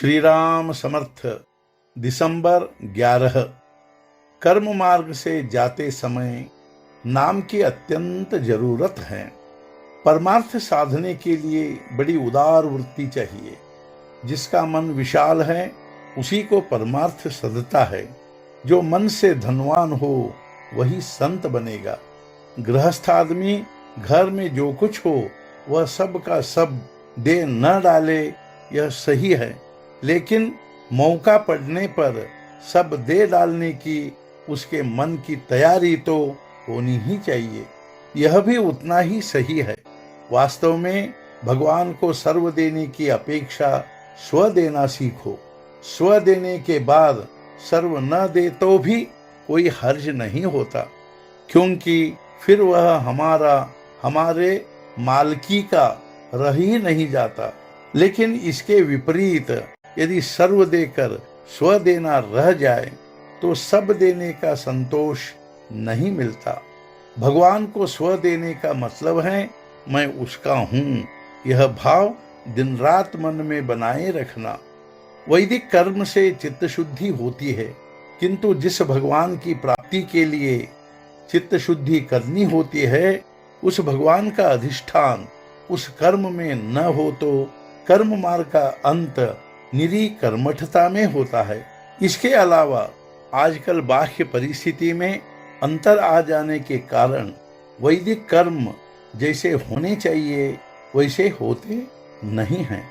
श्री राम समर्थ। दिसंबर 11। कर्म मार्ग से जाते समय नाम की अत्यंत जरूरत है। परमार्थ साधने के लिए बड़ी उदार वृत्ति चाहिए। जिसका मन विशाल है उसी को परमार्थ सधता है। जो मन से धनवान हो वही संत बनेगा। गृहस्थ आदमी घर में जो कुछ हो वह सब का सब दे न डाले, यह सही है, लेकिन मौका पड़ने पर सब दे डालने की उसके मन की तैयारी तो होनी ही चाहिए। यह भी उतना ही सही है। वास्तव में भगवान को सर्व देने की अपेक्षा स्व देना सीखो। स्व देने के बाद सर्व न दे तो भी कोई हर्ज नहीं होता, क्योंकि फिर वह हमारे मालकी का रह ही नहीं जाता। लेकिन इसके विपरीत यदि सर्व देकर स्व देना रह जाए तो सब देने का संतोष नहीं मिलता। भगवान को स्व देने का मतलब है मैं उसका हूँ, यह भाव दिन रात मन में बनाए रखना। वैदिक कर्म से चित्त शुद्धि होती है, किंतु जिस भगवान की प्राप्ति के लिए चित्त शुद्धि करनी होती है उस भगवान का अधिष्ठान उस कर्म में न हो तो कर्म मार्ग का अंत निरी कर्मठता में होता है। इसके अलावा आजकल बाह्य परिस्थिति में अंतर आ जाने के कारण वैदिक कर्म जैसे होने चाहिए वैसे होते नहीं हैं।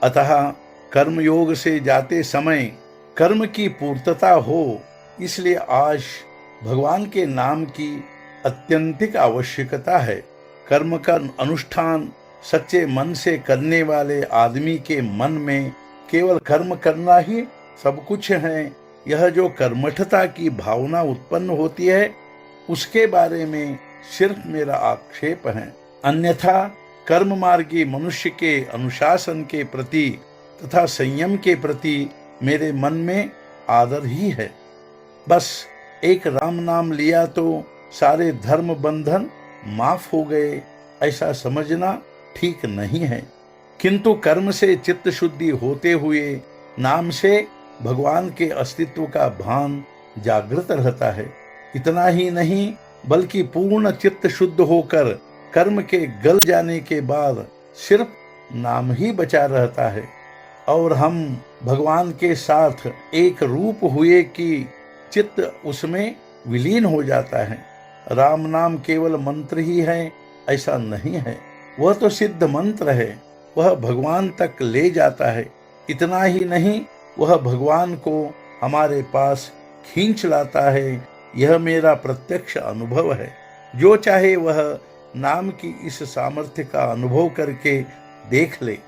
अतः कर्म योग से जाते समय कर्म की पूर्तता हो, इसलिए आज भगवान के नाम की अत्यंतिक आवश्यकता है। कर्म का अनुष्ठान सच्चे मन से करने वाले आदमी के मन में केवल कर्म करना ही सब कुछ है, यह जो कर्मठता की भावना उत्पन्न होती है उसके बारे में सिर्फ मेरा आक्षेप है। अन्यथा कर्म मार्गी मनुष्य के अनुशासन के प्रति तथा संयम के प्रति मेरे मन में आदर ही है। बस एक राम नाम लिया तो सारे धर्म बंधन माफ हो गए, ऐसा समझना ठीक नहीं है। किंतु कर्म से चित्त शुद्धि होते हुए नाम से भगवान के अस्तित्व का भान जागृत रहता है। इतना ही नहीं बल्कि पूर्ण चित्त शुद्ध होकर कर्म के गल जाने के बाद सिर्फ नाम ही बचा रहता है और हम भगवान के साथ एक रूप हुए कि चित्त उसमें विलीन हो जाता है। राम नाम केवल मंत्र ही है ऐसा नहीं है, वह तो सिद्ध मंत्र है। वह भगवान तक ले जाता है। इतना ही नहीं वह भगवान को हमारे पास खींच लाता है। यह मेरा प्रत्यक्ष अनुभव है। जो चाहे वह नाम की इस सामर्थ्य का अनुभव करके देख ले।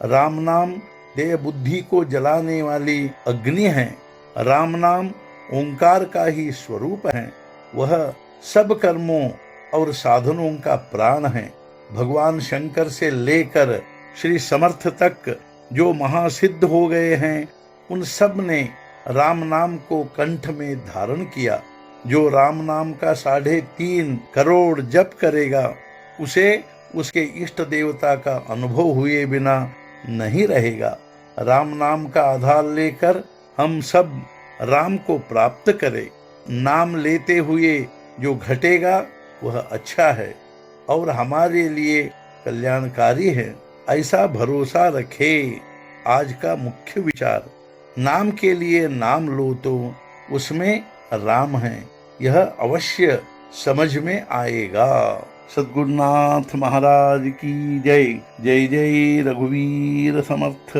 राम नाम देह बुद्धि को जलाने वाली अग्नि है। राम नाम ओंकार का ही स्वरूप है। वह सब कर्मों और साधनों का प्राण है। भगवान शंकर से लेकर श्री समर्थ तक जो महासिद्ध हो गए हैं उन सब ने राम नाम को कंठ में धारण किया। जो राम नाम का 3.5 करोड़ जप करेगा उसे उसके इष्ट देवता का अनुभव हुए बिना नहीं रहेगा। राम नाम का आधार लेकर हम सब राम को प्राप्त करें। नाम लेते हुए जो घटेगा वह अच्छा है और हमारे लिए कल्याणकारी है, ऐसा भरोसा रखे। आज का मुख्य विचार, नाम के लिए नाम लो तो उसमें राम है, यह अवश्य समझ में आएगा। सद्गुरुनाथ महाराज की जय। जय जय रघुवीर समर्थ।